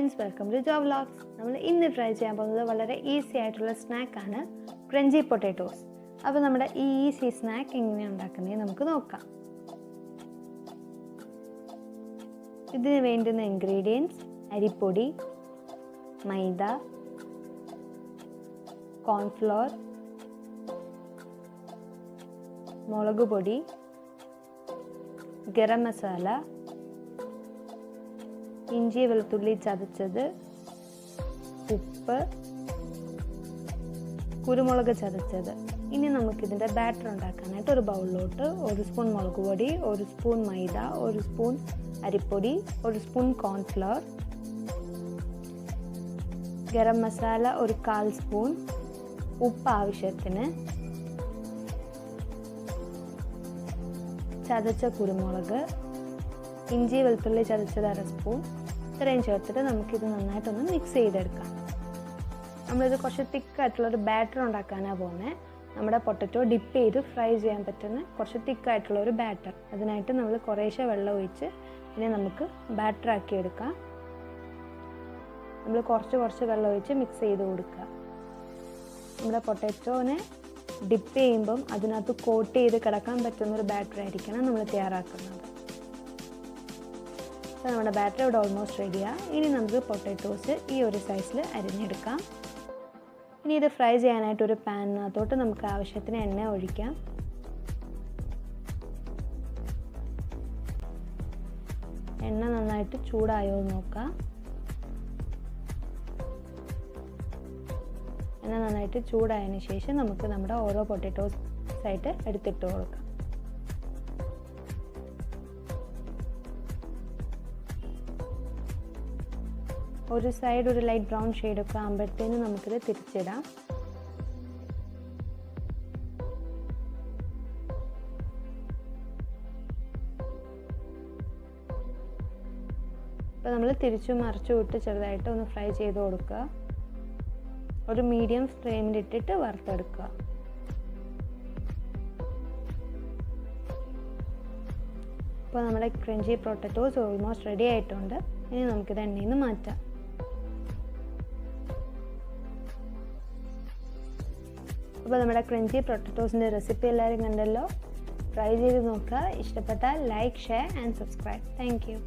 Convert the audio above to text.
friends, welcome to JOVLOGS. നമ്മൾ ഇന്ന് try ചെയ്യാൻ പോകുന്നത് വളരെ ഈസി ആയിട്ടുള്ള സ്നാക്കാണ് ക്രഞ്ചി പൊട്ടാറ്റോസ്. അപ്പോൾ നമ്മുടെ ഈ ഈസി സ്നാക്ക് എങ്ങനെ ഉണ്ടാക്കുന്നത് നമുക്ക് നോക്കാം. ഇതിന് വേണ്ടുന്ന ഇൻഗ്രീഡിയൻസ് അരിപ്പൊടി, മൈദ, കോൺഫ്ലോർ, മുളക് പൊടി, ഗരം മസാല, ഇഞ്ചി വെളുത്തുള്ളി ചതച്ചത്, ഉപ്പ്, കുരുമുളക് ചതച്ചത്. ഇനി നമുക്കിതിൻ്റെ ബാറ്റർ ഉണ്ടാക്കാനായിട്ട് ഒരു ബൗളിലോട്ട് 1 സ്പൂൺ മുളക് പൊടി, 1 സ്പൂൺ മൈദ, 1 സ്പൂൺ അരിപ്പൊടി, 1 spoon cornflour, garam masala 1/4 spoon, ഉപ്പ് ആവശ്യത്തിന്, ചതച്ച കുരുമുളക്, ഇഞ്ചി വെളുത്തുള്ളി ചതച്ചത് 1/2 സ്പൂൺ, ഇത്രയും ചേർത്തിട്ട് നമുക്കിത് നന്നായിട്ടൊന്ന് മിക്സ് ചെയ്തെടുക്കാം. നമ്മളിത് കുറച്ച് തിക്കായിട്ടുള്ളൊരു ബാറ്റർ ഉണ്ടാക്കാനാണ് പോകുന്നത്. നമ്മുടെ പൊട്ടറ്റോ ഡിപ്പ് ചെയ്ത് ഫ്രൈ ചെയ്യാൻ പറ്റുന്ന കുറച്ച് തിക്കായിട്ടുള്ളൊരു ബാറ്റർ. അതിനായിട്ട് നമ്മൾ കുറേശ്ശെ വെള്ളം ഒഴിച്ച് ഇതിനെ നമുക്ക് ബാറ്ററാക്കി എടുക്കാം. നമ്മൾ കുറച്ച് വെള്ളം ഒഴിച്ച് മിക്സ് ചെയ്ത് കൊടുക്കുക. നമ്മുടെ പൊട്ടറ്റോനെ ഡിപ്പ് ചെയ്യുമ്പം അതിനകത്ത് കോട്ട് ചെയ്ത് കിടക്കാൻ പറ്റുന്നൊരു ബാറ്റർ ആയിരിക്കണം നമ്മൾ തയ്യാറാക്കുന്നത്. അപ്പോൾ നമ്മുടെ ബാറ്റർ ഇവിടെ ഓൾമോസ്റ്റ് റെഡിയാണ്. ഇനി നമുക്ക് പൊട്ടാറ്റോസ് ഈ ഒരു സൈസിൽ അരിഞ്ഞെടുക്കാം. ഇനി ഇത് ഫ്രൈ ചെയ്യാനായിട്ട് ഒരു പാനിനകത്തോട്ട് നമുക്ക് ആവശ്യത്തിന് എണ്ണ ഒഴിക്കാം. എണ്ണ നന്നായിട്ട് ചൂടായോ എന്ന് നോക്കാം. എണ്ണ നന്നായിട്ട് ചൂടായതിന് ശേഷം നമുക്ക് നമ്മുടെ ഓരോ പൊട്ടാറ്റോസ് ആയിട്ട് എടുത്തിട്ട് കൊടുക്കാം. ഒരു സൈഡ് ഒരു ലൈറ്റ് ബ്രൗൺ ഷെയ്ഡൊക്കെ ആകുമ്പോഴത്തേനും നമുക്കിത് തിരിച്ചിടാം. അപ്പോൾ നമ്മൾ തിരിച്ചും മറിച്ചും ഇട്ട് ചെറുതായിട്ട് ഒന്ന് ഫ്രൈ ചെയ്ത് കൊടുക്കുക. ഒരു മീഡിയം ഫ്ലെയിമിലിട്ടിട്ട് വറുത്തെടുക്കുക. ഇപ്പോൾ നമ്മുടെ ക്രഞ്ചി പൊട്ടാറ്റോസ് ഓൾമോസ്റ്റ് റെഡി ആയിട്ടുണ്ട്. ഇനി നമുക്കിത് എണ്ണയിൽ നിന്ന് മാറ്റാം. അപ്പോൾ നമ്മുടെ ക്രഞ്ചി പൊട്ടാറ്റോസിൻ്റെ റെസിപ്പി എല്ലാവരും കണ്ടല്ലോ. ട്രൈ ചെയ്ത് നോക്കുക. ഇഷ്ടപ്പെട്ടാൽ like, share and subscribe. Thank you.